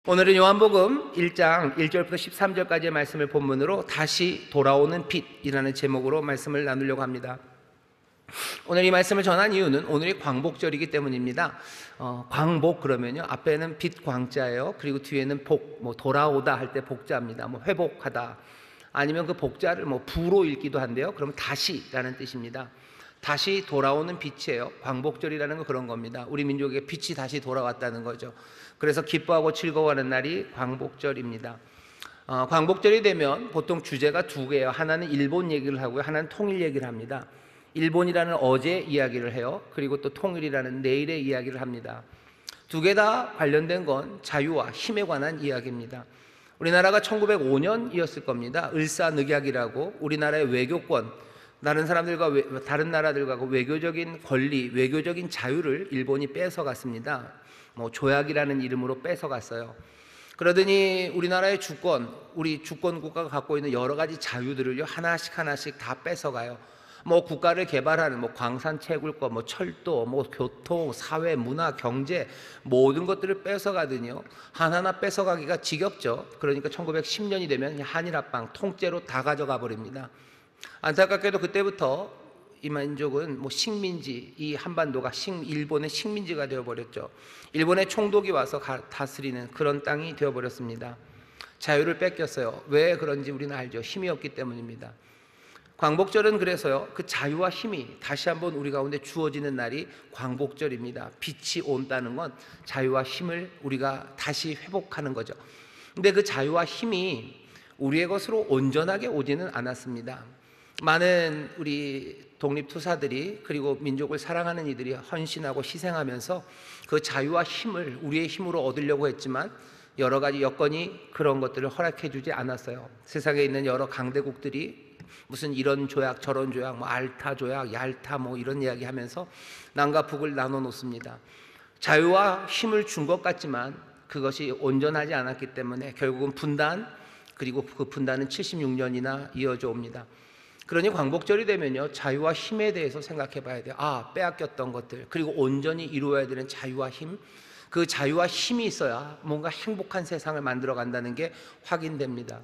오늘은 요한복음 1장 1절부터 13절까지의 말씀을 본문으로 다시 돌아오는 빛이라는 제목으로 말씀을 나누려고 합니다. 오늘 이 말씀을 전한 이유는 오늘이 광복절이기 때문입니다. 광복 그러면요, 앞에는 빛 광자예요. 그리고 뒤에는 복, 돌아오다 할 때 복자입니다. 회복하다, 아니면 그 복자를 부로 읽기도 한데요, 그러면 다시라는 뜻입니다. 다시 돌아오는 빛이에요. 광복절이라는 건 그런 겁니다. 우리 민족에게 빛이 다시 돌아왔다는 거죠. 그래서 기뻐하고 즐거워하는 날이 광복절입니다. 광복절이 되면 보통 주제가 두 개예요. 하나는 일본 얘기를 하고요, 하나는 통일 얘기를 합니다. 일본이라는 어제 이야기를 해요. 그리고 또 통일이라는 내일의 이야기를 합니다. 두 개 다 관련된 건 자유와 힘에 관한 이야기입니다. 우리나라가 1905년이었을 겁니다. 을사늑약이라고 우리나라의 외교권, 다른 사람들과 다른 나라들과 외교적인 권리, 외교적인 자유를 일본이 뺏어갔습니다. 조약이라는 이름으로 뺏어갔어요. 그러더니 우리나라의 주권, 우리 주권 국가가 갖고 있는 여러 가지 자유들을요, 하나씩 다 뺏어가요. 국가를 개발하는 광산 채굴권, 철도, 교통, 사회, 문화, 경제, 모든 것들을 뺏어가더니요, 하나하나 뺏어가기가 지겹죠. 그러니까 1910년이 되면 한일합방 통째로 다 가져가 버립니다. 안타깝게도 그때부터 이 민족은 식민지, 이 한반도가 일본의 식민지가 되어버렸죠. 일본의 총독이 와서 다스리는 그런 땅이 되어버렸습니다. 자유를 뺏겼어요. 왜 그런지 우리는 알죠. 힘이 없기 때문입니다. 광복절은 그래서요, 그 자유와 힘이 다시 한번 우리 가운데 주어지는 날이 광복절입니다. 빛이 온다는 건 자유와 힘을 우리가 다시 회복하는 거죠. 근데 그 자유와 힘이 우리의 것으로 온전하게 오지는 않았습니다. 많은 우리 독립투사들이, 그리고 민족을 사랑하는 이들이 헌신하고 희생하면서 그 자유와 힘을 우리의 힘으로 얻으려고 했지만 여러 가지 여건이 그런 것들을 허락해 주지 않았어요. 세상에 있는 여러 강대국들이 무슨 이런 조약 저런 조약, 알타 조약, 얄타 이런 이야기 하면서 남과 북을 나눠 놓습니다. 자유와 힘을 준 것 같지만 그것이 온전하지 않았기 때문에 결국은 분단, 그리고 그 분단은 76년이나 이어져 옵니다. 그러니 광복절이 되면요, 자유와 힘에 대해서 생각해 봐야 돼요. 빼앗겼던 것들, 그리고 온전히 이루어야 되는 자유와 힘, 그 자유와 힘이 있어야 뭔가 행복한 세상을 만들어 간다는 게 확인됩니다.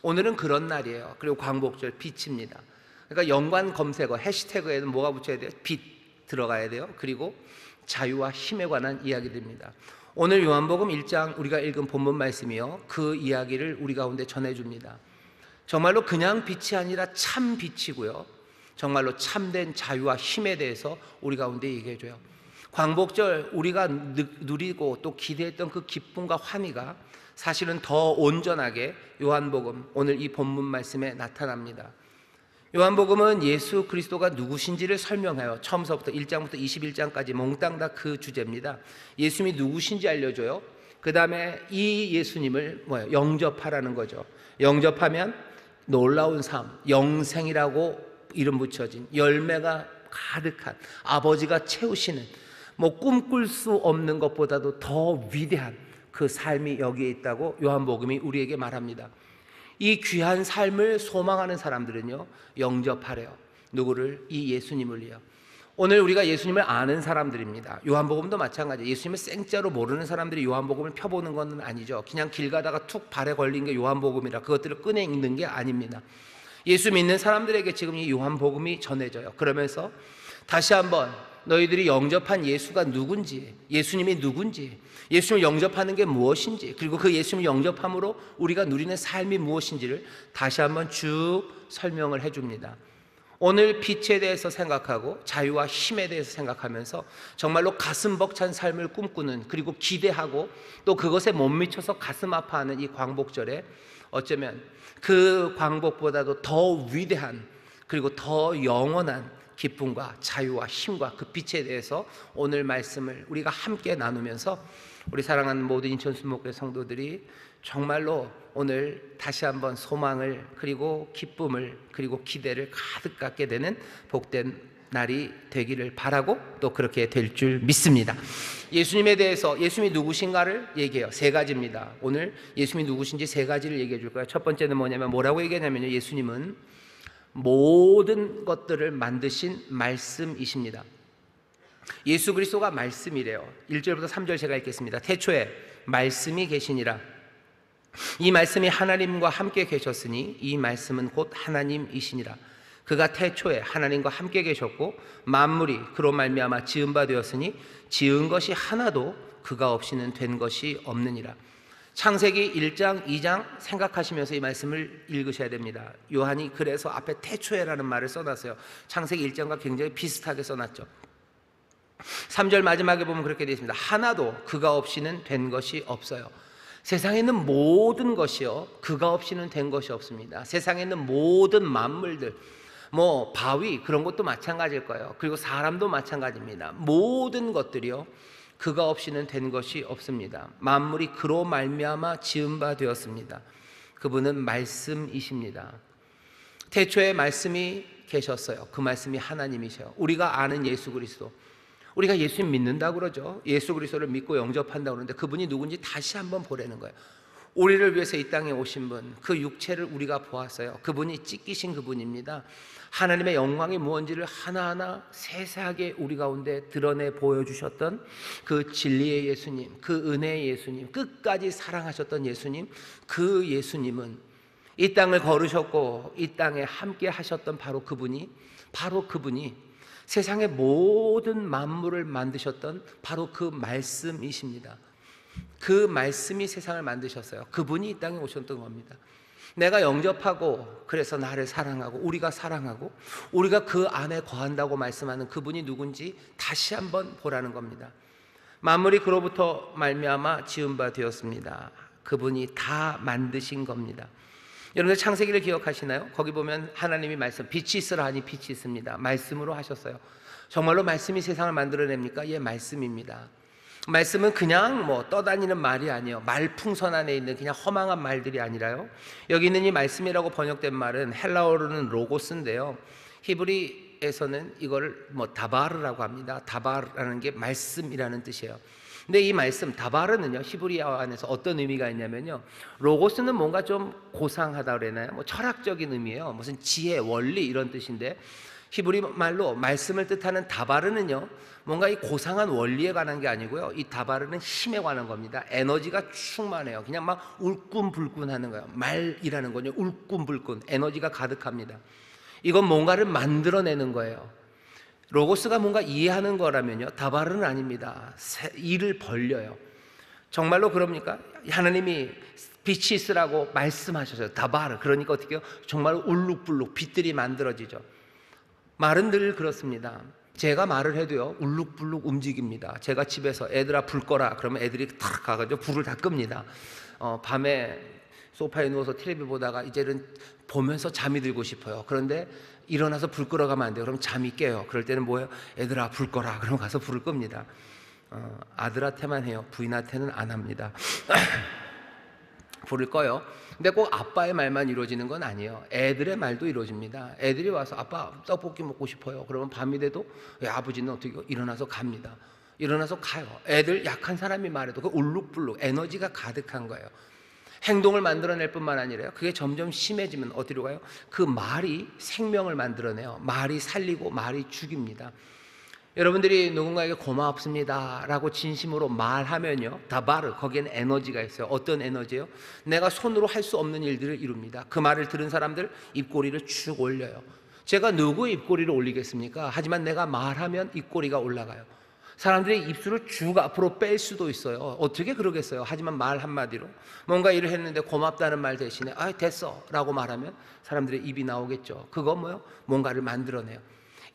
오늘은 그런 날이에요. 그리고 광복절 빛입니다. 그러니까 연관 검색어 해시태그에는 뭐가 붙여야 돼요? 빛 들어가야 돼요. 그리고 자유와 힘에 관한 이야기들입니다. 오늘 요한복음 1장 우리가 읽은 본문 말씀이요, 그 이야기를 우리 가운데 전해줍니다. 정말로 그냥 빛이 아니라 참 빛이고요, 정말로 참된 자유와 힘에 대해서 우리 가운데 얘기해줘요. 광복절 우리가 누리고 또 기대했던 그 기쁨과 환희가 사실은 더 온전하게 요한복음 오늘 이 본문 말씀에 나타납니다. 요한복음은 예수 그리스도가 누구신지를 설명해요. 처음서부터 1장부터 21장까지 몽땅 다 그 주제입니다. 예수님이 누구신지 알려줘요. 그 다음에 이 예수님을 영접하라는 거죠. 영접하면 놀라운 삶, 영생이라고 이름 붙여진 열매가 가득한, 아버지가 채우시는, 꿈꿀 수 없는 것보다도 더 위대한 그 삶이 여기에 있다고 요한복음이 우리에게 말합니다. 이 귀한 삶을 소망하는 사람들은요, 영접하래요. 누구를? 이 예수님을요. 오늘 우리가 예수님을 아는 사람들입니다. 요한복음도 마찬가지예요. 예수님을 생짜로 모르는 사람들이 요한복음을 펴보는 건 아니죠. 그냥 길 가다가 툭 발에 걸린 게 요한복음이라 그것들을 꺼내 읽는 게 아닙니다. 예수 믿는 사람들에게 지금 이 요한복음이 전해져요. 그러면서 다시 한번 너희들이 영접한 예수가 누군지, 예수님이 누군지, 예수님을 영접하는 게 무엇인지, 그리고 그 예수님을 영접함으로 우리가 누리는 삶이 무엇인지를 다시 한번 쭉 설명을 해줍니다. 오늘 빛에 대해서 생각하고 자유와 힘에 대해서 생각하면서 정말로 가슴 벅찬 삶을 꿈꾸는, 그리고 기대하고 또 그것에 못 미쳐서 가슴 아파하는 이 광복절에 어쩌면 그 광복보다도 더 위대한, 그리고 더 영원한 기쁨과 자유와 힘과 그 빛에 대해서 오늘 말씀을 우리가 함께 나누면서 우리 사랑하는 모든 인천순목교회 성도들이 정말로 오늘 다시 한번 소망을, 그리고 기쁨을, 그리고 기대를 가득 갖게 되는 복된 날이 되기를 바라고 또 그렇게 될 줄 믿습니다. 예수님에 대해서, 예수님이 누구신가를 얘기해요. 세 가지입니다. 오늘 예수님이 누구신지 세 가지를 얘기해 줄 거예요. 첫 번째는 뭐라고 얘기하냐면요, 예수님은 모든 것들을 만드신 말씀이십니다. 예수 그리스도가 말씀이래요. 1절부터 3절 제가 읽겠습니다. 태초에 말씀이 계시니라. 이 말씀이 하나님과 함께 계셨으니 이 말씀은 곧 하나님이시니라. 그가 태초에 하나님과 함께 계셨고 만물이 그로 말미암아 지은 바 되었으니 지은 것이 하나도 그가 없이는 된 것이 없느니라. 창세기 1장, 2장 생각하시면서 이 말씀을 읽으셔야 됩니다. 요한이 그래서 앞에 태초에라는 말을 써놨어요. 창세기 1장과 굉장히 비슷하게 써놨죠. 3절 마지막에 보면 그렇게 되어 있습니다. 하나도 그가 없이는 된 것이 없어요. 세상에 있는 모든 것이요 그가 없이는 된 것이 없습니다. 세상에 있는 모든 만물들, 뭐 바위 그런 것도 마찬가지일 거예요. 그리고 사람도 마찬가지입니다. 모든 것들이요 그가 없이는 된 것이 없습니다. 만물이 그로 말미암아 지은 바 되었습니다. 그분은 말씀이십니다. 태초에 말씀이 계셨어요. 그 말씀이 하나님이셔요. 우리가 아는 예수 그리스도, 우리가 예수님 믿는다고 그러죠. 예수 그리스도를 믿고 영접한다고 그러는데 그분이 누군지 다시 한번 보라는 거예요. 우리를 위해서 이 땅에 오신 분, 그 육체를 우리가 보았어요. 그분이 찢기신 그분입니다. 하나님의 영광이 무언지를 하나하나 세세하게 우리 가운데 드러내 보여주셨던 그 진리의 예수님, 그 은혜의 예수님, 끝까지 사랑하셨던 예수님, 그 예수님은 이 땅을 걸으셨고 이 땅에 함께 하셨던 바로 그분이 세상의 모든 만물을 만드셨던 바로 그 말씀이십니다. 그 말씀이 세상을 만드셨어요. 그분이 이 땅에 오셨던 겁니다. 내가 영접하고 그래서 나를 사랑하고 우리가 사랑하고 우리가 그 안에 거한다고 말씀하는 그분이 누군지 다시 한번 보라는 겁니다. 만물이 그로부터 말미암아 지은 바 되었습니다. 그분이 다 만드신 겁니다. 여러분들 창세기를 기억하시나요? 거기 보면 하나님이 말씀, 빛이 있으라 하니 빛이 있습니다. 말씀으로 하셨어요. 정말로 말씀이 세상을 만들어냅니까? 예, 말씀입니다. 말씀은 그냥 뭐 떠다니는 말이 아니에요. 말풍선 안에 있는 그냥 허망한 말들이 아니라요. 여기 있는 이 말씀이라고 번역된 말은 헬라어로는 로고스인데요. 히브리에서는 이걸 뭐 다바르라고 합니다. 다바르라는 게 말씀이라는 뜻이에요. 근데 이 말씀 다바르는요 히브리어 안에서 어떤 의미가 있냐면요, 로고스는 뭔가 좀 고상하다 그러나요? 뭐 철학적인 의미예요. 무슨 지혜, 원리 이런 뜻인데 히브리 말로 말씀을 뜻하는 다바르는요 뭔가 이 고상한 원리에 관한 게 아니고요, 이 다바르는 힘에 관한 겁니다. 에너지가 충만해요. 그냥 막 울끈불끈 하는 거예요. 말이라는 건요 울끈불끈 에너지가 가득합니다. 이건 뭔가를 만들어내는 거예요. 로고스가 뭔가 이해하는 거라면요 다바르는 아닙니다. 일을 벌려요. 정말로 그럽니까? 하나님이 빛이 있으라고 말씀하셨어요. 다바르. 그러니까 어떻게 해요? 정말 울룩불룩 빛들이 만들어지죠. 말은 늘 그렇습니다. 제가 말을 해도요 울룩불룩 움직입니다. 제가 집에서 애들아 불 꺼라 그러면 애들이 탁 가가지고 불을 다 끕니다. 밤에 소파에 누워서 텔레비 보다가 이제는 보면서 잠이 들고 싶어요. 그런데 일어나서 불 끄러 가면 안 돼요. 그럼 잠이 깨요. 그럴 때는 뭐예요? 애들아 불 꺼라 그러면 가서 불을 끕니다. 아들한테만 해요. 부인한테는 안 합니다. 불을 꺼요. 근데 꼭 아빠의 말만 이루어지는 건 아니에요. 애들의 말도 이루어집니다. 애들이 와서 아빠 떡볶이 먹고 싶어요. 그러면 밤이 돼도 아버지는 어떻게 일어나서 갑니다. 일어나서 가요. 애들 약한 사람이 말해도 그 울룩불룩 에너지가 가득한 거예요. 행동을 만들어낼 뿐만 아니라요 그게 점점 심해지면 어디로 가요? 그 말이 생명을 만들어내요. 말이 살리고 말이 죽입니다. 여러분들이 누군가에게 고맙습니다 라고 진심으로 말하면요 다바르, 거기에는 에너지가 있어요. 어떤 에너지예요? 내가 손으로 할 수 없는 일들을 이룹니다. 그 말을 들은 사람들 입꼬리를 쭉 올려요. 제가 누구의 입꼬리를 올리겠습니까? 하지만 내가 말하면 입꼬리가 올라가요. 사람들이 입술을 쭉 앞으로 뺄 수도 있어요. 어떻게 그러겠어요? 하지만 말 한마디로 뭔가 일을 했는데 고맙다는 말 대신에 됐어 라고 말하면 사람들의 입이 나오겠죠. 그거 뭐요? 뭔가를 만들어내요.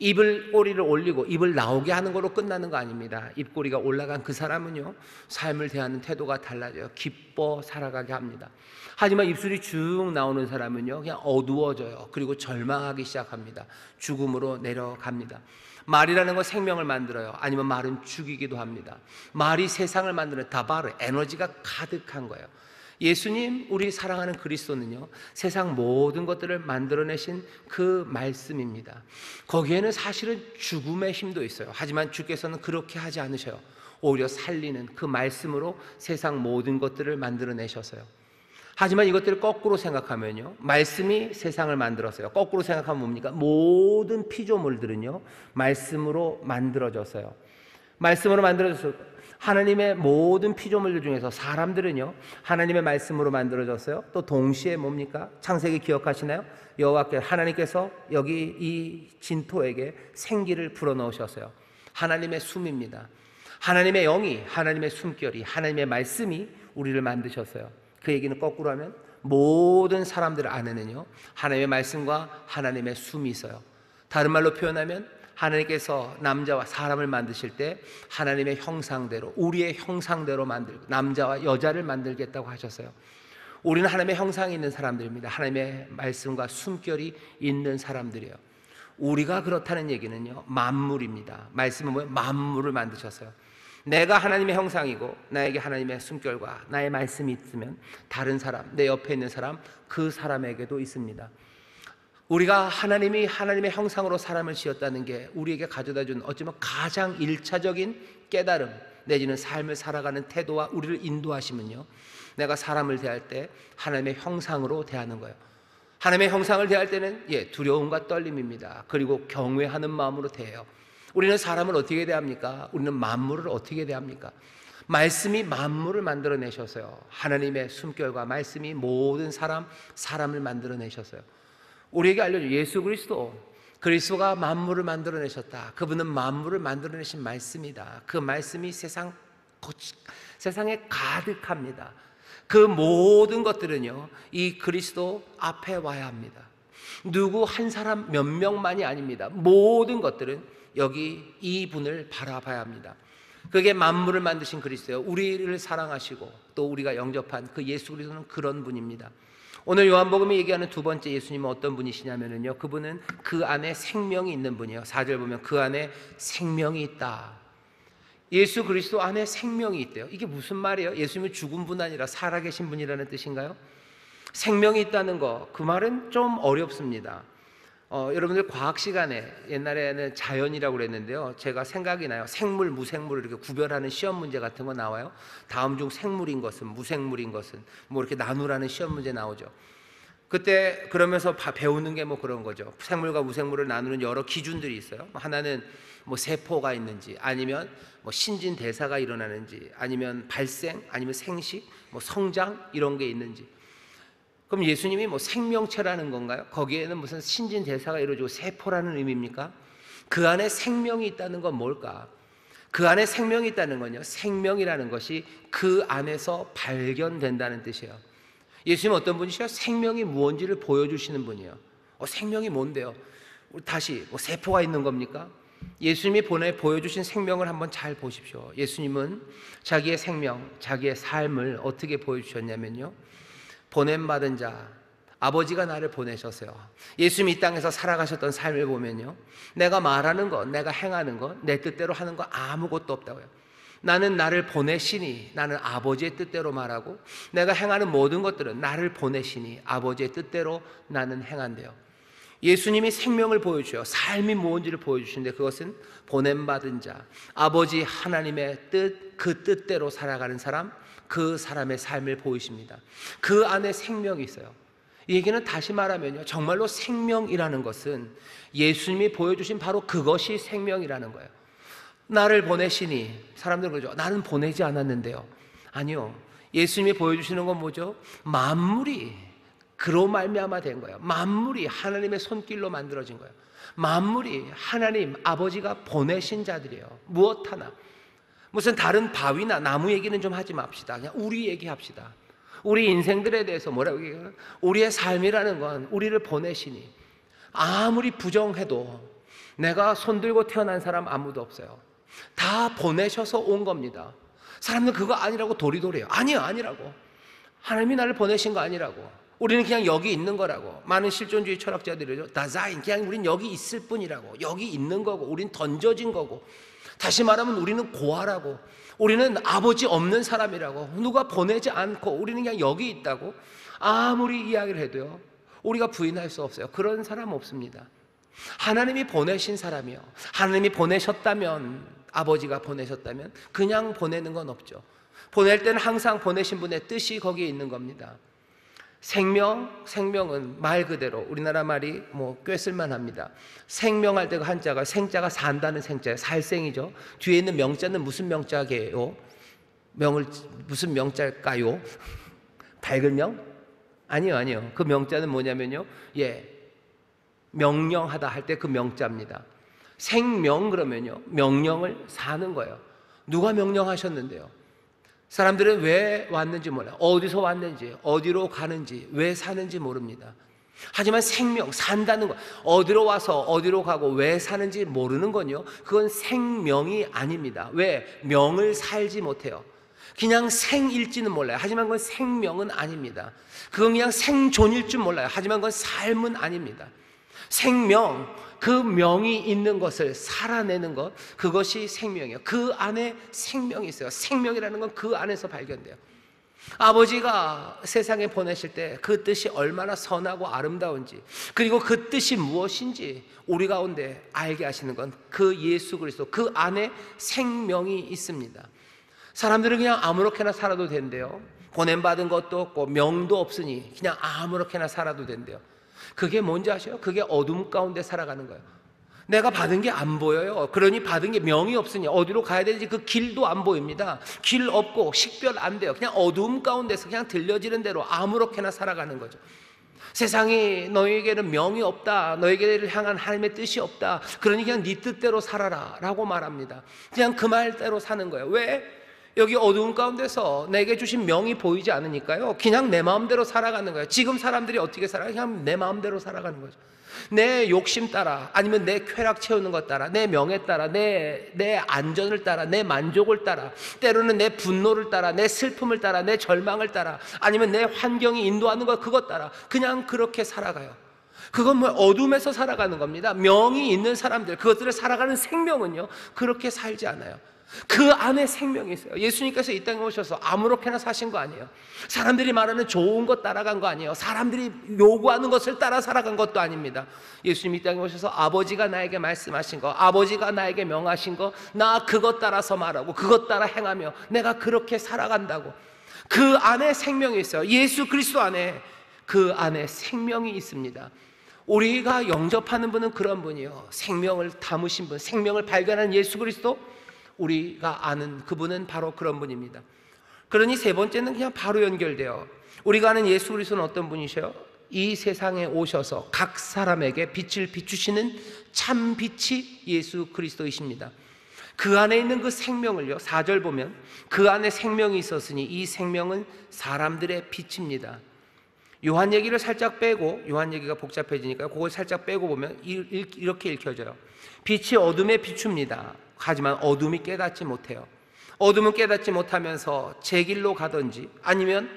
입꼬리를 올리고 입을 나오게 하는 걸로 끝나는 거 아닙니다. 입꼬리가 올라간 그 사람은요 삶을 대하는 태도가 달라져요. 기뻐 살아가게 합니다. 하지만 입술이 쭉 나오는 사람은요 그냥 어두워져요. 그리고 절망하기 시작합니다. 죽음으로 내려갑니다. 말이라는 건 생명을 만들어요. 아니면 말은 죽이기도 합니다. 말이 세상을 만드는 다바르, 에너지가 가득한 거예요. 예수님, 우리 사랑하는 그리스도는요 세상 모든 것들을 만들어내신 그 말씀입니다. 거기에는 사실은 죽음의 힘도 있어요. 하지만 주께서는 그렇게 하지 않으셔요. 오히려 살리는 그 말씀으로 세상 모든 것들을 만들어내셨어요. 하지만 이것들을 거꾸로 생각하면요 말씀이 세상을 만들었어요. 거꾸로 생각하면 뭡니까? 모든 피조물들은요 말씀으로 만들어졌어요. 말씀으로 만들어졌어요. 하나님의 모든 피조물들 중에서 사람들은요, 하나님의 말씀으로 만들어졌어요. 또 동시에 뭡니까? 창세기 기억하시나요? 여호와께서, 하나님께서 여기 이 진토에게 생기를 불어넣으셨어요. 하나님의 숨입니다. 하나님의 영이, 하나님의 숨결이, 하나님의 말씀이 우리를 만드셨어요. 그 얘기는 거꾸로 하면 모든 사람들 안에는요, 하나님의 말씀과 하나님의 숨이 있어요. 다른 말로 표현하면 하나님께서 남자와 사람을 만드실 때 하나님의 형상대로, 우리의 형상대로 만들고 남자와 여자를 만들겠다고 하셨어요. 우리는 하나님의 형상이 있는 사람들입니다. 하나님의 말씀과 숨결이 있는 사람들이에요. 우리가 그렇다는 얘기는요, 만물입니다. 말씀은 뭐예요? 만물을 만드셨어요. 내가 하나님의 형상이고 나에게 하나님의 숨결과 나의 말씀이 있으면 다른 사람, 내 옆에 있는 사람, 그 사람에게도 있습니다. 우리가 하나님이 하나님의 형상으로 사람을 지었다는 게 우리에게 가져다준 어쩌면 가장 1차적인 깨달음 내지는 삶을 살아가는 태도와 우리를 인도하시면요, 내가 사람을 대할 때 하나님의 형상으로 대하는 거예요. 하나님의 형상을 대할 때는 두려움과 떨림입니다. 그리고 경외하는 마음으로 대해요. 우리는 사람을 어떻게 대합니까? 우리는 만물을 어떻게 대합니까? 말씀이 만물을 만들어내셨어요. 하나님의 숨결과 말씀이 모든 사람을 만들어내셨어요. 우리에게 알려준 예수 그리스도가 만물을 만들어내셨다. 그분은 만물을 만들어내신 말씀이다. 그 말씀이 세상에 가득합니다. 그 모든 것들은요, 이 그리스도 앞에 와야 합니다. 누구 한 사람 몇 명만이 아닙니다. 모든 것들은 여기 이분을 바라봐야 합니다. 그게 만물을 만드신 그리스도예요. 우리를 사랑하시고 또 우리가 영접한 그 예수 그리스도는 그런 분입니다. 오늘 요한복음이 얘기하는 두 번째 예수님은 어떤 분이시냐면요, 그분은 그 안에 생명이 있는 분이에요. 4절 보면 그 안에 생명이 있다. 예수 그리스도 안에 생명이 있대요. 이게 무슨 말이에요? 예수님은 죽은 분 아니라 살아계신 분이라는 뜻인가요? 생명이 있다는 거, 그 말은 좀 어렵습니다. 여러분들 과학 시간에 옛날에는 자연이라고 그랬는데요, 제가 생각이 나요. 생물, 무생물을 이렇게 구별하는 시험 문제 같은 거 나와요. 다음 중 생물인 것은, 무생물인 것은 뭐 이렇게 나누라는 시험 문제 나오죠. 그때 그러면서 배우는 게 뭐 그런 거죠. 생물과 무생물을 나누는 여러 기준들이 있어요. 하나는 뭐 세포가 있는지, 아니면 뭐 신진대사가 일어나는지, 아니면 발생, 아니면 생식, 뭐 성장 이런 게 있는지. 그럼 예수님이 뭐 생명체라는 건가요? 거기에는 무슨 신진대사가 이루어지고 세포라는 의미입니까? 그 안에 생명이 있다는 건 뭘까? 그 안에 생명이 있다는 건요, 생명이라는 것이 그 안에서 발견된다는 뜻이에요. 예수님은 어떤 분이시요? 생명이 무엇인지를 보여주시는 분이에요. 생명이 뭔데요? 다시 뭐 세포가 있는 겁니까? 예수님이 보여주신 생명을 한번 잘 보십시오. 예수님은 자기의 생명, 자기의 삶을 어떻게 보여주셨냐면요, 보냄받은 자, 아버지가 나를 보내셨어요. 예수님이 이 땅에서 살아가셨던 삶을 보면요, 내가 말하는 것, 내가 행하는 것, 내 뜻대로 하는 거 아무것도 없다고요. 나는 나를 보내시니, 나는 아버지의 뜻대로 말하고, 내가 행하는 모든 것들은 나를 보내시니 아버지의 뜻대로 나는 행한대요. 예수님이 생명을 보여주셔요. 삶이 무엇인지를 보여주시는데, 그것은 보냄받은 자, 아버지 하나님의 뜻, 그 뜻대로 살아가는 사람, 그 사람의 삶을 보이십니다. 그 안에 생명이 있어요. 이 얘기는 다시 말하면요, 정말로 생명이라는 것은 예수님이 보여주신 바로 그것이 생명이라는 거예요. 나를 보내시니, 사람들은 그러죠. 나는 보내지 않았는데요. 아니요, 예수님이 보여주시는 건 뭐죠? 만물이 그로 말미암아 된 거예요. 만물이 하나님의 손길로 만들어진 거예요. 만물이 하나님 아버지가 보내신 자들이에요. 무엇 하나, 무슨 다른 바위나 나무 얘기는 좀 하지 맙시다. 그냥 우리 얘기합시다. 우리 인생들에 대해서 뭐라고 얘기해요? 우리의 삶이라는 건 우리를 보내시니, 아무리 부정해도 내가 손들고 태어난 사람 아무도 없어요. 다 보내셔서 온 겁니다. 사람들 그거 아니라고 도리도리해요. 아니라고. 하나님이 나를 보내신 거 아니라고. 우리는 그냥 여기 있는 거라고. 많은 실존주의 철학자들이죠. 다자인, 그냥 우린 여기 있을 뿐이라고. 여기 있는 거고, 우린 던져진 거고. 다시 말하면 우리는 고아라고, 우리는 아버지 없는 사람이라고, 누가 보내지 않고 우리는 그냥 여기 있다고 아무리 이야기를 해도요, 우리가 부인할 수 없어요. 그런 사람 없습니다. 하나님이 보내신 사람이요, 하나님이 보내셨다면, 아버지가 보내셨다면 그냥 보내는 건 없죠. 보낼 때는 항상 보내신 분의 뜻이 거기에 있는 겁니다. 생명은 말 그대로 우리나라 말이 뭐 꽤 쓸만합니다. 생명할 때가 한자가, 생자가 산다는 생자예요. 살생이죠. 뒤에 있는 명자는 무슨 명자게요? 명을 무슨 명자일까요? 밝은 명? 아니요. 그 명자는 뭐냐면요, 명령하다 할 때 그 명자입니다. 생명 그러면요, 명령을 사는 거예요. 누가 명령하셨는데요? 사람들은 왜 왔는지 몰라요. 어디서 왔는지, 어디로 가는지, 왜 사는지 모릅니다. 하지만 생명, 산다는 것, 어디로 와서 어디로 가고 왜 사는지 모르는 건요, 그건 생명이 아닙니다. 왜? 명을 살지 못해요. 그냥 생일지는 몰라요. 하지만 그건 생명은 아닙니다. 그건 그냥 생존일 줄 몰라요. 하지만 그건 삶은 아닙니다. 생명, 그 명이 있는 것을 살아내는 것, 그것이 생명이에요. 그 안에 생명이 있어요. 생명이라는 건 그 안에서 발견돼요. 아버지가 세상에 보내실 때 그 뜻이 얼마나 선하고 아름다운지, 그리고 그 뜻이 무엇인지 우리 가운데 알게 하시는 건 그 예수 그리스도, 그 안에 생명이 있습니다. 사람들은 그냥 아무렇게나 살아도 된대요. 보냄받은 것도 없고 명도 없으니 그냥 아무렇게나 살아도 된대요. 그게 뭔지 아셔요? 그게 어둠 가운데 살아가는 거예요. 내가 받은 게 안 보여요. 그러니 받은 게 명이 없으니 어디로 가야 되는지 그 길도 안 보입니다. 길 없고 식별 안 돼요. 그냥 어둠 가운데서 그냥 들려지는 대로 아무렇게나 살아가는 거죠. 세상이 너에게는 명이 없다, 너에게를 향한 하나님의 뜻이 없다, 그러니 그냥 네 뜻대로 살아라 라고 말합니다. 그냥 그 말대로 사는 거예요. 왜? 여기 어두운 가운데서 내게 주신 명이 보이지 않으니까요, 그냥 내 마음대로 살아가는 거예요. 지금 사람들이 어떻게 살아요? 그냥 내 마음대로 살아가는 거죠. 내 욕심 따라, 아니면 내 쾌락 채우는 것 따라, 내 명예 따라, 내 안전을 따라, 내 만족을 따라, 때로는 내 분노를 따라, 내 슬픔을 따라, 내 절망을 따라, 아니면 내 환경이 인도하는 것 그것 따라 그냥 그렇게 살아가요. 그건 뭐 어둠에서 살아가는 겁니다. 명이 있는 사람들, 그것들을 살아가는 생명은요 그렇게 살지 않아요. 그 안에 생명이 있어요. 예수님께서 이 땅에 오셔서 아무렇게나 사신 거 아니에요. 사람들이 말하는 좋은 것 따라간 거 아니에요. 사람들이 요구하는 것을 따라 살아간 것도 아닙니다. 예수님이 이 땅에 오셔서 아버지가 나에게 말씀하신 거, 아버지가 나에게 명하신 거, 나 그것 따라서 말하고 그것 따라 행하며 내가 그렇게 살아간다고. 그 안에 생명이 있어요. 예수 그리스도 안에, 그 안에 생명이 있습니다. 우리가 영접하는 분은 그런 분이요, 생명을 담으신 분, 생명을 발견한 예수 그리스도, 우리가 아는 그분은 바로 그런 분입니다. 그러니 세 번째는 그냥 바로 연결돼요. 우리가 아는 예수 그리스도는 어떤 분이셔요? 이 세상에 오셔서 각 사람에게 빛을 비추시는 참 빛이 예수 그리스도이십니다. 그 안에 있는 그 생명을요, 4절 보면 그 안에 생명이 있었으니 이 생명은 사람들의 빛입니다. 요한 얘기를 살짝 빼고, 요한 얘기가 복잡해지니까 그걸 살짝 빼고 보면 이렇게 읽혀져요. 빛이 어둠에 비춥니다. 하지만 어둠이 깨닫지 못해요. 어둠은 깨닫지 못하면서 제 길로 가든지, 아니면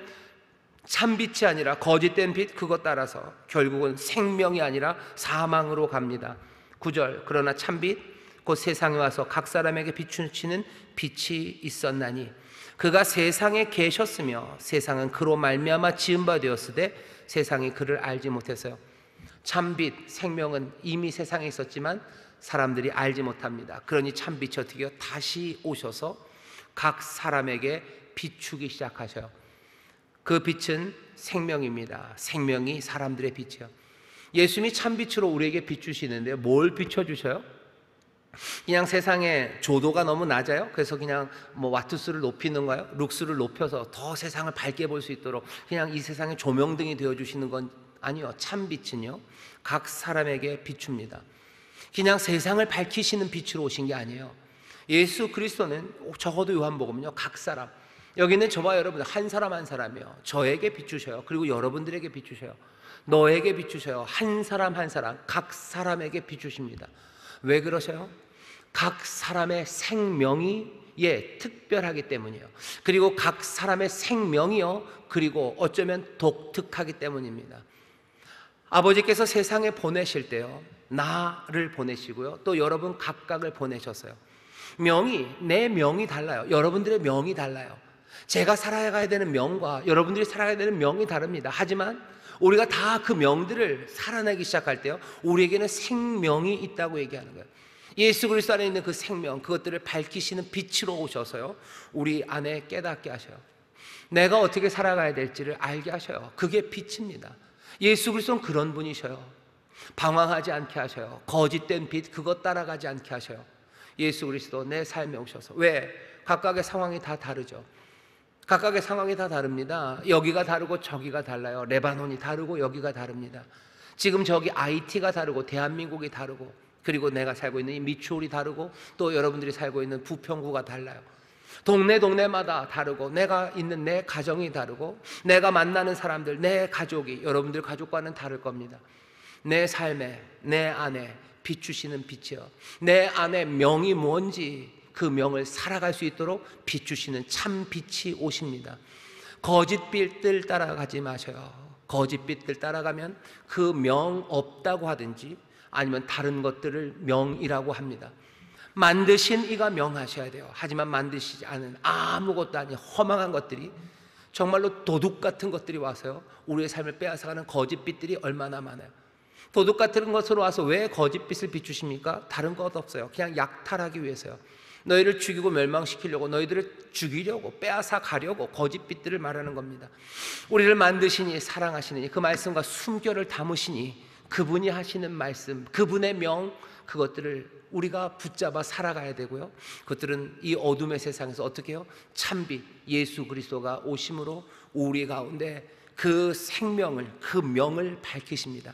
참빛이 아니라 거짓된 빛 그것 따라서 결국은 생명이 아니라 사망으로 갑니다. 9절, 그러나 참빛 곧 세상에 와서 각 사람에게 비추시는 빛이 있었나니 그가 세상에 계셨으며 세상은 그로 말미암아 지은 바 되었으되 세상이 그를 알지 못했어요. 참빛, 생명은 이미 세상에 있었지만 사람들이 알지 못합니다. 그러니 참빛이 어떻게 해요? 다시 오셔서 각 사람에게 비추기 시작하셔요. 그 빛은 생명입니다. 생명이 사람들의 빛이요. 예수님이 참빛으로 우리에게 비추시는데 뭘 비춰주셔요? 그냥 세상에 조도가 너무 낮아요? 그래서 그냥 뭐 와트수를 높이는 거예요? 룩스를 높여서 더 세상을 밝게 볼 수 있도록 그냥 이 세상의 조명등이 되어주시는 건 아니요. 참빛은요 각 사람에게 비춥니다. 그냥 세상을 밝히시는 빛으로 오신 게 아니에요. 예수 그리스도는 적어도 요한복음은요 각 사람, 여기는 저와 여러분 한 사람 한 사람이요, 저에게 비추셔요. 그리고 여러분들에게 비추셔요. 너에게 비추셔요. 한 사람 한 사람, 각 사람에게 비추십니다. 왜 그러셔요? 각 사람의 생명이 특별하기 때문이에요. 그리고 각 사람의 생명이요, 그리고 어쩌면 독특하기 때문입니다. 아버지께서 세상에 보내실 때요, 나를 보내시고요, 또 여러분 각각을 보내셨어요. 내 명이 달라요. 여러분들의 명이 달라요. 제가 살아가야 되는 명과 여러분들이 살아가야 되는 명이 다릅니다. 하지만 우리가 다 그 명들을 살아내기 시작할 때요, 우리에게는 생명이 있다고 얘기하는 거예요. 예수 그리스도 안에 있는 그 생명, 그것들을 밝히시는 빛으로 오셔서요 우리 안에 깨닫게 하셔요. 내가 어떻게 살아가야 될지를 알게 하셔요. 그게 빛입니다. 예수 그리스도는 그런 분이셔요. 방황하지 않게 하셔요. 거짓된 빛 그것 따라가지 않게 하셔요. 예수 그리스도 내 삶에 오셔서, 왜? 각각의 상황이 다 다르죠. 각각의 상황이 다 다릅니다. 여기가 다르고 저기가 달라요. 레바논이 다르고 여기가 다릅니다. 지금 저기 IT가 다르고 대한민국이 다르고, 그리고 내가 살고 있는 이 미추홀이 다르고, 또 여러분들이 살고 있는 부평구가 달라요. 동네마다 다르고, 내가 있는 내 가정이 다르고, 내가 만나는 사람들, 내 가족이 여러분들 가족과는 다를 겁니다. 내 삶에, 내 안에 비추시는 빛이요, 내 안에 명이 뭔지 그 명을 살아갈 수 있도록 비추시는 참 빛이 오십니다. 거짓 빛들 따라가지 마셔요. 거짓 빛들 따라가면 그 명 없다고 하든지 아니면 다른 것들을 명이라고 합니다. 만드신 이가 명하셔야 돼요. 하지만 만드시지 않은 아무것도 아닌 허망한 것들이, 정말로 도둑 같은 것들이 와서요, 우리의 삶을 빼앗아가는 거짓 빛들이 얼마나 많아요. 도둑 같은 것으로 와서 왜 거짓 빛을 비추십니까? 다른 것 없어요. 그냥 약탈하기 위해서요. 너희를 죽이고 멸망시키려고, 너희들을 죽이려고, 빼앗아 가려고 거짓 빛들을 말하는 겁니다. 우리를 만드시니, 사랑하시니, 그 말씀과 숨결을 담으시니, 그분이 하시는 말씀, 그분의 명, 그것들을 우리가 붙잡아 살아가야 되고요. 그것들은 이 어둠의 세상에서 어떻게 해요? 참빛 예수 그리스도가 오심으로 우리 가운데 그 생명을, 그 명을 밝히십니다.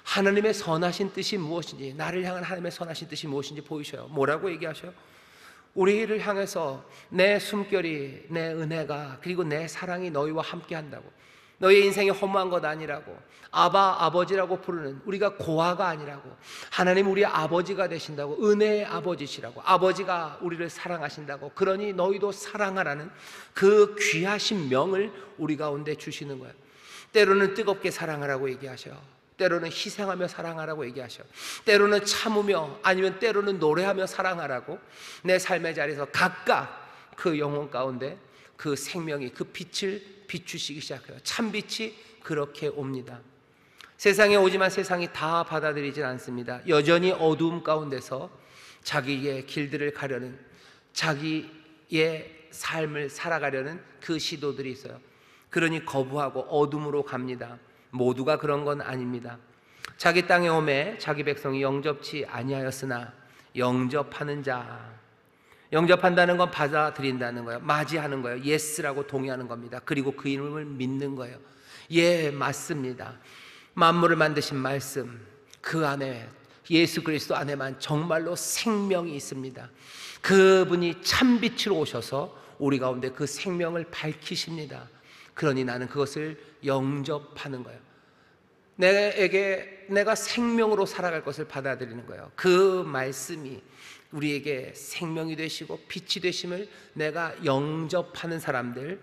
하나님의 선하신 뜻이 무엇인지, 나를 향한 하나님의 선하신 뜻이 무엇인지 보이셔요. 뭐라고 얘기하셔요? 우리를 향해서 내 숨결이, 내 은혜가, 그리고 내 사랑이 너희와 함께 한다고, 너희의 인생이 허무한 것 아니라고, 아버지라고 부르는 우리가 고아가 아니라고, 하나님 우리 아버지가 되신다고, 은혜의 아버지시라고, 아버지가 우리를 사랑하신다고, 그러니 너희도 사랑하라는 그 귀하신 명을 우리 가운데 주시는 거예요. 때로는 뜨겁게 사랑하라고 얘기하셔요. 때로는 희생하며 사랑하라고 얘기하셔. 때로는 참으며, 아니면 때로는 노래하며 사랑하라고, 내 삶의 자리에서 각각 그 영혼 가운데 그 생명이, 그 빛을 비추시기 시작해요. 참빛이 그렇게 옵니다. 세상에 오지만 세상이 다 받아들이질 않습니다. 여전히 어두움 가운데서 자기의 길들을 가려는, 자기의 삶을 살아가려는 그 시도들이 있어요. 그러니 거부하고 어둠으로 갑니다. 모두가 그런 건 아닙니다. 자기 땅에 오매 자기 백성이 영접치 아니하였으나 영접하는 자, 영접한다는 건 받아들인다는 거예요. 맞이하는 거예요. 예스라고 동의하는 겁니다. 그리고 그 이름을 믿는 거예요. 예, 맞습니다. 만물을 만드신 말씀, 그 안에, 예수 그리스도 안에만 정말로 생명이 있습니다. 그분이 참빛으로 오셔서 우리 가운데 그 생명을 밝히십니다. 그러니 나는 그것을 영접하는 거예요. 내가 생명으로 살아갈 것을 받아들이는 거예요. 그 말씀이 우리에게 생명이 되시고 빛이 되심을 내가 영접하는 사람들,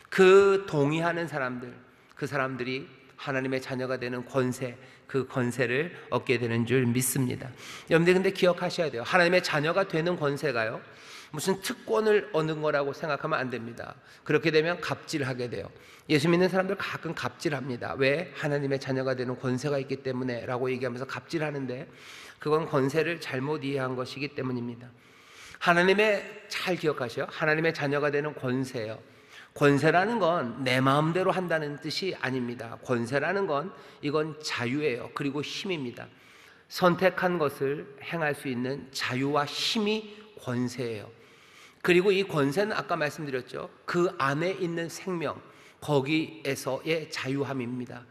그 동의하는 사람들, 그 사람들이 하나님의 자녀가 되는 권세, 그 권세를 얻게 되는 줄 믿습니다. 여러분들 근데 기억하셔야 돼요. 하나님의 자녀가 되는 권세가요, 무슨 특권을 얻는 거라고 생각하면 안 됩니다. 그렇게 되면 갑질하게 돼요. 예수 믿는 사람들 가끔 갑질합니다. 왜? 하나님의 자녀가 되는 권세가 있기 때문에 라고 얘기하면서 갑질하는데, 그건 권세를 잘못 이해한 것이기 때문입니다. 잘 기억하셔요. 하나님의 자녀가 되는 권세예요. 권세라는 건 내 마음대로 한다는 뜻이 아닙니다. 권세라는 건 이건 자유예요. 그리고 힘입니다. 선택한 것을 행할 수 있는 자유와 힘이 권세예요. 그리고 이 권세는 아까 말씀드렸죠. 그 안에 있는 생명, 거기에서의 자유함입니다.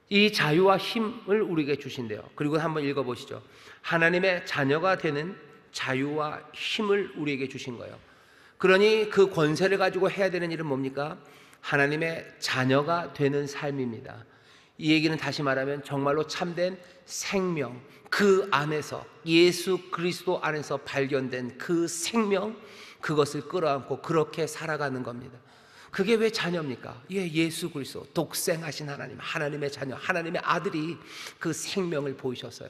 이 자유와 힘을 우리에게 주신대요. 그리고 한번 읽어보시죠. 하나님의 자녀가 되는 자유와 힘을 우리에게 주신 거예요. 그러니 그 권세를 가지고 해야 되는 일은 뭡니까? 하나님의 자녀가 되는 삶입니다. 이 얘기는 다시 말하면 정말로 참된 생명, 그 안에서, 예수 그리스도 안에서 발견된 그 생명, 그것을 끌어안고 그렇게 살아가는 겁니다. 그게 왜 자녀입니까? 예수 그리스도 독생하신 하나님, 하나님의 자녀, 하나님의 아들이 그 생명을 보이셨어요.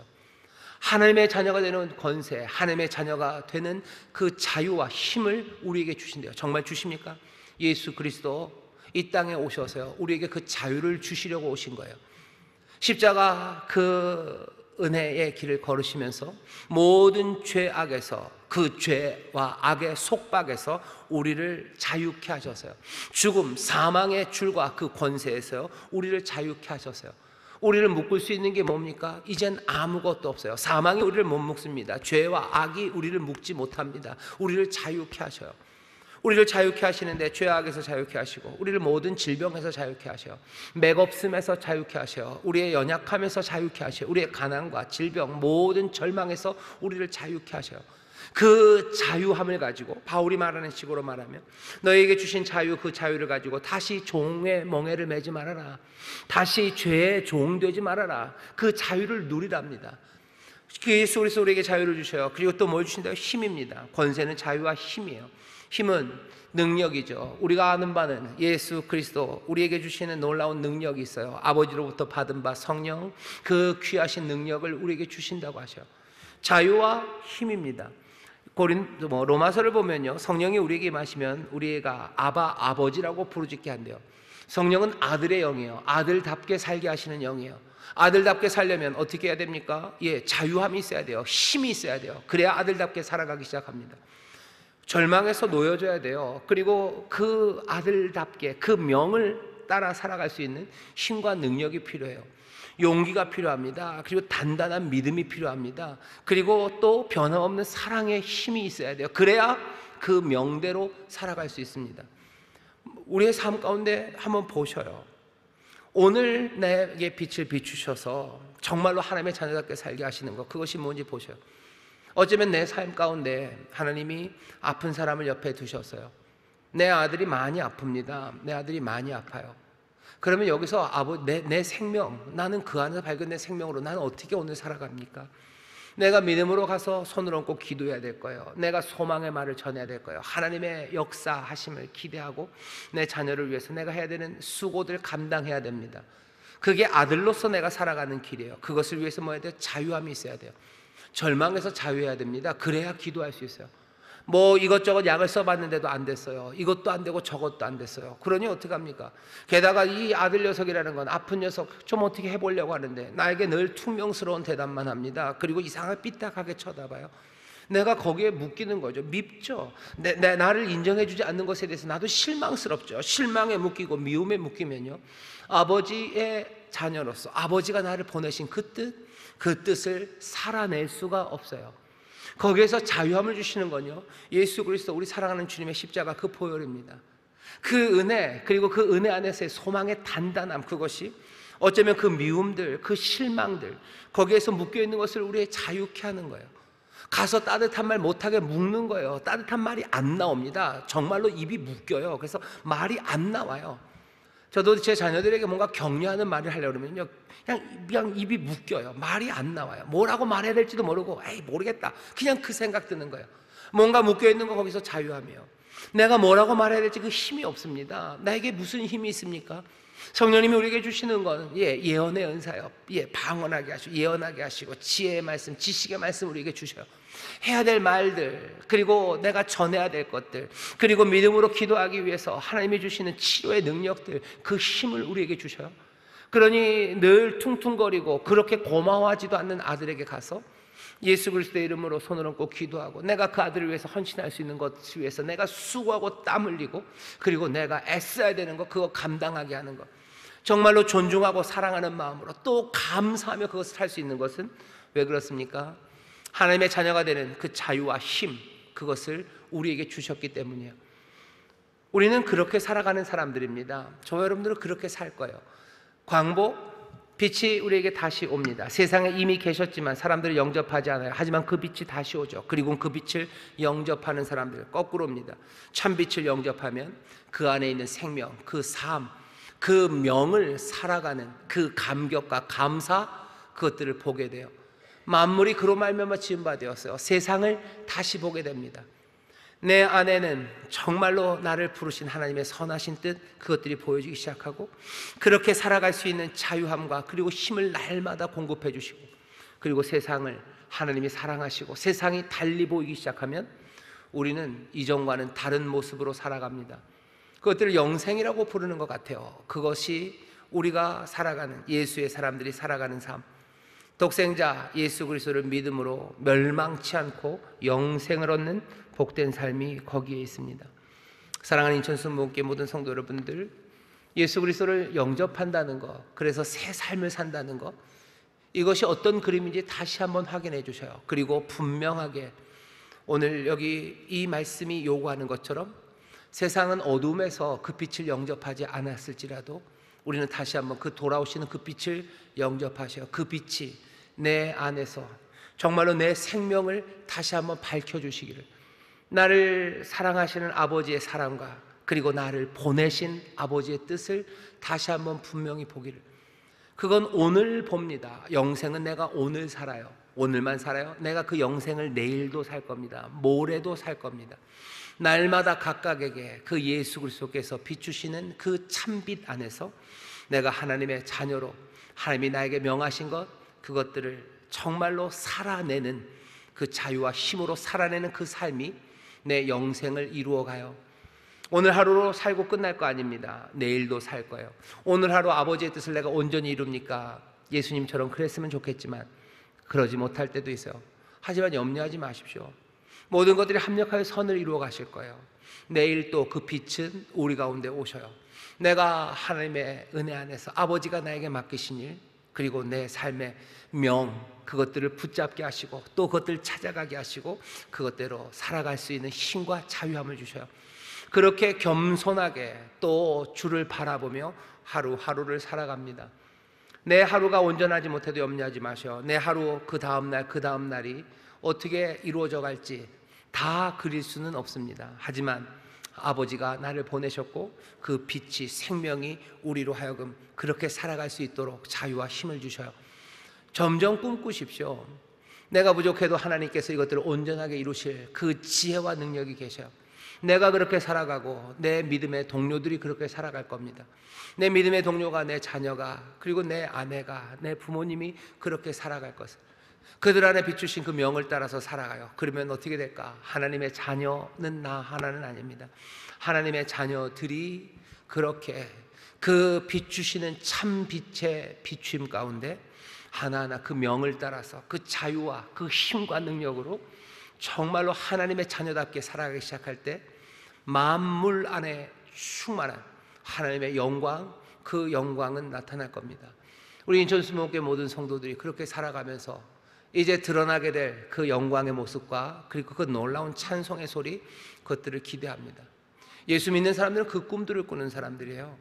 하나님의 자녀가 되는 권세, 하나님의 자녀가 되는 그 자유와 힘을 우리에게 주신대요. 정말 주십니까? 예수 그리스도 이 땅에 오셔서요, 우리에게 그 자유를 주시려고 오신 거예요. 십자가 그 은혜의 길을 걸으시면서 모든 죄악에서, 그 죄와 악의 속박에서 우리를 자유케 하셨어요. 죽음, 사망의 줄과 그 권세에서요, 우리를 자유케 하셨어요. 우리를 묶을 수 있는 게 뭡니까? 이젠 아무것도 없어요. 사망이 우리를 못 묶습니다. 죄와 악이 우리를 묶지 못합니다. 우리를 자유케 하셔요. 우리를 자유케 하시는데 죄악에서 자유케 하시고, 우리를 모든 질병에서 자유케 하셔, 맥없음에서 자유케 하셔, 우리의 연약함에서 자유케 하셔, 우리의 가난과 질병, 모든 절망에서 우리를 자유케 하셔. 그 자유함을 가지고, 바울이 말하는 식으로 말하면, 너에게 주신 자유, 그 자유를 가지고 다시 종의 멍에를 매지 말아라, 다시 죄의 종 되지 말아라. 그 자유를 누리랍니다. 예수 그리스도 우리에게 자유를 주셔요. 그리고 또 뭘 주신다고? 힘입니다. 권세는 자유와 힘이에요. 힘은 능력이죠. 우리가 아는 바는 예수 그리스도 우리에게 주시는 놀라운 능력이 있어요. 아버지로부터 받은 바 성령, 그 귀하신 능력을 우리에게 주신다고 하셔요. 자유와 힘입니다. 로마서를 보면요, 성령이 우리에게 임하시면 우리가 아바, 아버지라고 부르짖게 한대요. 성령은 아들의 영이에요. 아들답게 살게 하시는 영이에요. 아들답게 살려면 어떻게 해야 됩니까? 자유함이 있어야 돼요. 힘이 있어야 돼요. 그래야 아들답게 살아가기 시작합니다. 절망에서 놓여져야 돼요. 그리고 그 아들답게 그 명을 따라 살아갈 수 있는 힘과 능력이 필요해요. 용기가 필요합니다. 그리고 단단한 믿음이 필요합니다. 그리고 또 변함없는 사랑의 힘이 있어야 돼요. 그래야 그 명대로 살아갈 수 있습니다. 우리의 삶 가운데 한번 보셔요. 오늘 내게 빛을 비추셔서 정말로 하나님의 자녀답게 살게 하시는 것, 그것이 뭔지 보셔요. 어쩌면 내 삶 가운데 하나님이 아픈 사람을 옆에 두셨어요. 내 아들이 많이 아픕니다. 내 아들이 많이 아파요. 그러면 여기서 내 생명, 나는 그 안에서 발견된 생명으로 나는 어떻게 오늘 살아갑니까? 내가 믿음으로 가서 손을 얹고 기도해야 될 거예요. 내가 소망의 말을 전해야 될 거예요. 하나님의 역사하심을 기대하고 내 자녀를 위해서 내가 해야 되는 수고들 감당해야 됩니다. 그게 아들로서 내가 살아가는 길이에요. 그것을 위해서 뭐 해야 돼요? 자유함이 있어야 돼요. 절망에서 자유해야 됩니다. 그래야 기도할 수 있어요. 뭐 이것저것 약을 써봤는데도 안 됐어요. 이것도 안 되고 저것도 안 됐어요. 그러니 어떡합니까? 게다가 이 아들 녀석이라는 건 아픈 녀석 좀 어떻게 해보려고 하는데 나에게 늘 퉁명스러운 대답만 합니다. 그리고 이상하게 삐딱하게 쳐다봐요. 내가 거기에 묶이는 거죠. 밉죠. 나를 인정해주지 않는 것에 대해서 나도 실망스럽죠. 실망에 묶이고 미움에 묶이면요, 아버지의 자녀로서 아버지가 나를 보내신 그 뜻을 살아낼 수가 없어요. 거기에서 자유함을 주시는 건요, 예수 그리스도 우리 사랑하는 주님의 십자가 그 보혈입니다. 그 은혜, 그리고 그 은혜 안에서의 소망의 단단함, 그것이 어쩌면 그 미움들, 그 실망들, 거기에서 묶여있는 것을 우리의 자유케 하는 거예요. 가서 따뜻한 말 못하게 묶는 거예요. 따뜻한 말이 안 나옵니다. 정말로 입이 묶여요. 그래서 말이 안 나와요. 저도 제 자녀들에게 뭔가 격려하는 말을 하려고 그러면요, 그냥 입이 묶여요. 말이 안 나와요. 뭐라고 말해야 될지도 모르고, 모르겠다, 그냥 그 생각 드는 거예요. 뭔가 묶여있는 거, 거기서 자유함이에요. 내가 뭐라고 말해야 될지 그 힘이 없습니다. 나에게 무슨 힘이 있습니까? 성령님이 우리에게 주시는 건 예언의 은사요. 방언하게 하시고 예언하게 하시고 지혜의 말씀, 지식의 말씀 우리에게 주셔요. 해야 될 말들, 그리고 내가 전해야 될 것들, 그리고 믿음으로 기도하기 위해서 하나님이 주시는 치료의 능력들, 그 힘을 우리에게 주셔요. 그러니 늘 퉁퉁거리고 그렇게 고마워하지도 않는 아들에게 가서 예수 그리스도의 이름으로 손을 얹고 기도하고, 내가 그 아들을 위해서 헌신할 수 있는 것을 위해서 내가 수고하고 땀 흘리고, 그리고 내가 애써야 되는 것, 그거 감당하게 하는 것, 정말로 존중하고 사랑하는 마음으로 또 감사하며 그것을 할 수 있는 것은 왜 그렇습니까? 하나님의 자녀가 되는 그 자유와 힘, 그것을 우리에게 주셨기 때문이에요. 우리는 그렇게 살아가는 사람들입니다. 저와 여러분들은 그렇게 살 거예요. 광복, 빛이 우리에게 다시 옵니다. 세상에 이미 계셨지만 사람들을 영접하지 않아요. 하지만 그 빛이 다시 오죠. 그리고 그 빛을 영접하는 사람들, 거꾸로입니다. 참 빛을 영접하면 그 안에 있는 생명, 그 삶, 그 명을 살아가는 그 감격과 감사, 그것들을 보게 돼요. 만물이 그로 말미암아 지은 바 되었어요. 세상을 다시 보게 됩니다. 내 안에는 정말로 나를 부르신 하나님의 선하신 뜻, 그것들이 보여지기 시작하고, 그렇게 살아갈 수 있는 자유함과 그리고 힘을 날마다 공급해 주시고, 그리고 세상을 하나님이 사랑하시고 세상이 달리 보이기 시작하면 우리는 이전과는 다른 모습으로 살아갑니다. 그것들을 영생이라고 부르는 것 같아요. 그것이 우리가 살아가는, 예수의 사람들이 살아가는 삶, 독생자 예수 그리스도를 믿음으로 멸망치 않고 영생을 얻는 복된 삶이 거기에 있습니다. 사랑하는 인천순복음교회 모든 성도 여러분들, 예수 그리스도를 영접한다는 것, 그래서 새 삶을 산다는 것, 이것이 어떤 그림인지 다시 한번 확인해 주셔요. 그리고 분명하게 오늘 여기 이 말씀이 요구하는 것처럼 세상은 어둠에서 그 빛을 영접하지 않았을지라도 우리는 다시 한번 그 돌아오시는 그 빛을 영접하셔. 그 빛이 내 안에서 정말로 내 생명을 다시 한번 밝혀주시기를, 나를 사랑하시는 아버지의 사랑과 그리고 나를 보내신 아버지의 뜻을 다시 한번 분명히 보기를. 그건 오늘 봅니다. 영생은 내가 오늘 살아요. 오늘만 살아요? 내가 그 영생을 내일도 살 겁니다. 모레도 살 겁니다. 날마다 각각에게 그 예수 그리스도께서 비추시는 그 참빛 안에서 내가 하나님의 자녀로, 하나님이 나에게 명하신 것, 그것들을 정말로 살아내는, 그 자유와 힘으로 살아내는 그 삶이 내 영생을 이루어가요. 오늘 하루로 살고 끝날 거 아닙니다. 내일도 살 거예요. 오늘 하루 아버지의 뜻을 내가 온전히 이룹니까? 예수님처럼 그랬으면 좋겠지만 그러지 못할 때도 있어요. 하지만 염려하지 마십시오. 모든 것들이 합력하여 선을 이루어 가실 거예요. 내일 또 그 빛은 우리 가운데 오셔요. 내가 하나님의 은혜 안에서 아버지가 나에게 맡기신 일, 그리고 내 삶의 명, 그것들을 붙잡게 하시고 또 그것들을 찾아가게 하시고 그것대로 살아갈 수 있는 힘과 자유함을 주셔요. 그렇게 겸손하게 또 주를 바라보며 하루하루를 살아갑니다. 내 하루가 온전하지 못해도 염려하지 마셔. 내 하루, 그 다음날, 그 다음날이 어떻게 이루어져 갈지 다 그릴 수는 없습니다. 하지만 아버지가 나를 보내셨고 그 빛이, 생명이 우리로 하여금 그렇게 살아갈 수 있도록 자유와 힘을 주셔요. 점점 꿈꾸십시오. 내가 부족해도 하나님께서 이것들을 온전하게 이루실 그 지혜와 능력이 계셔요. 내가 그렇게 살아가고 내 믿음의 동료들이 그렇게 살아갈 겁니다. 내 믿음의 동료가, 내 자녀가, 그리고 내 아내가, 내 부모님이 그렇게 살아갈 것을, 그들 안에 비추신 그 명을 따라서 살아가요. 그러면 어떻게 될까? 하나님의 자녀는 나 하나는 아닙니다. 하나님의 자녀들이 그렇게 그 비추시는 참 빛의 비추임 가운데 하나하나 그 명을 따라서 그 자유와 그 힘과 능력으로 정말로 하나님의 자녀답게 살아가기 시작할 때 만물 안에 충만한 하나님의 영광, 그 영광은 나타날 겁니다. 우리 인천수목교회 모든 성도들이 그렇게 살아가면서 이제 드러나게 될 그 영광의 모습과 그리고 그 놀라운 찬송의 소리, 그것들을 기대합니다. 예수 믿는 사람들은 그 꿈들을 꾸는 사람들이에요.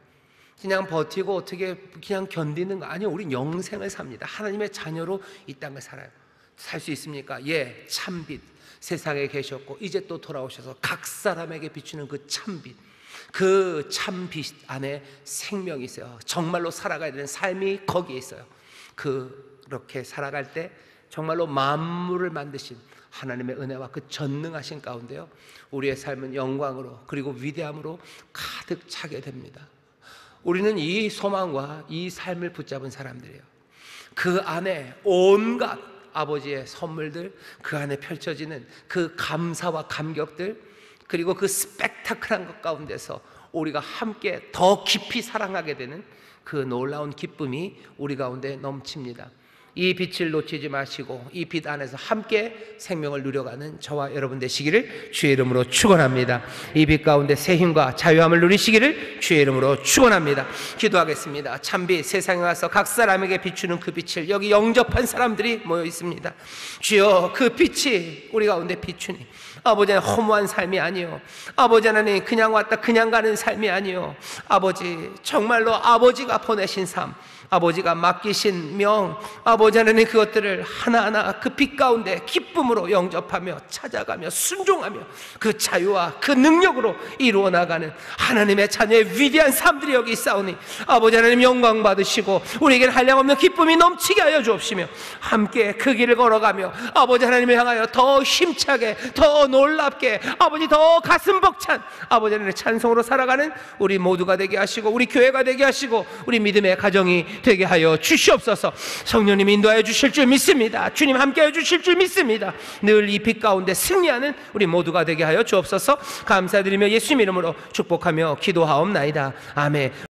그냥 버티고 어떻게 그냥 견디는 거 아니요. 우린 영생을 삽니다. 하나님의 자녀로 이 땅을 살아요. 살 수 있습니까? 예, 참빛 세상에 계셨고 이제 또 돌아오셔서 각 사람에게 비추는 그 참빛, 그 참빛 안에 생명이 있어요. 정말로 살아가야 되는 삶이 거기에 있어요. 그렇게 살아갈 때 정말로 만물을 만드신 하나님의 은혜와 그 전능하신 가운데요, 우리의 삶은 영광으로 그리고 위대함으로 가득 차게 됩니다. 우리는 이 소망과 이 삶을 붙잡은 사람들이에요. 그 안에 온갖 아버지의 선물들, 그 안에 펼쳐지는 그 감사와 감격들, 그리고 그 스펙타클한 것 가운데서 우리가 함께 더 깊이 사랑하게 되는 그 놀라운 기쁨이 우리 가운데 넘칩니다. 이 빛을 놓치지 마시고 이 빛 안에서 함께 생명을 누려가는 저와 여러분 되시기를 주의 이름으로 축원합니다. 이 빛 가운데 새 힘과 자유함을 누리시기를 주의 이름으로 축원합니다. 기도하겠습니다. 참빛 세상에 와서 각 사람에게 비추는 그 빛을 여기 영접한 사람들이 모여 있습니다. 주여, 그 빛이 우리 가운데 비추니 아버지 하나님, 허무한 삶이 아니요, 아버지 하나님 그냥 왔다 그냥 가는 삶이 아니요, 아버지 정말로 아버지가 보내신 삶, 아버지가 맡기신 명, 아버지 하나님 그것들을 하나하나 그 빛 가운데 기쁨으로 영접하며 찾아가며 순종하며 그 자유와 그 능력으로 이루어 나가는 하나님의 자녀의 위대한 삶들이 여기 있사오니 아버지 하나님 영광 받으시고 우리에게는 한량없는 기쁨이 넘치게 하여 주옵시며 함께 그 길을 걸어가며 아버지 하나님을 향하여 더 힘차게, 더 놀랍게, 아버지 더 가슴 벅찬 아버지 하나님의 찬송으로 살아가는 우리 모두가 되게 하시고 우리 교회가 되게 하시고 우리 믿음의 가정이 되게 하여 주시옵소서. 성령님 인도하여 주실 줄 믿습니다. 주님 함께하여 주실 줄 믿습니다. 늘 이 빛 가운데 승리하는 우리 모두가 되게 하여 주옵소서. 감사드리며 예수님 이름으로 축복하며 기도하옵나이다. 아멘.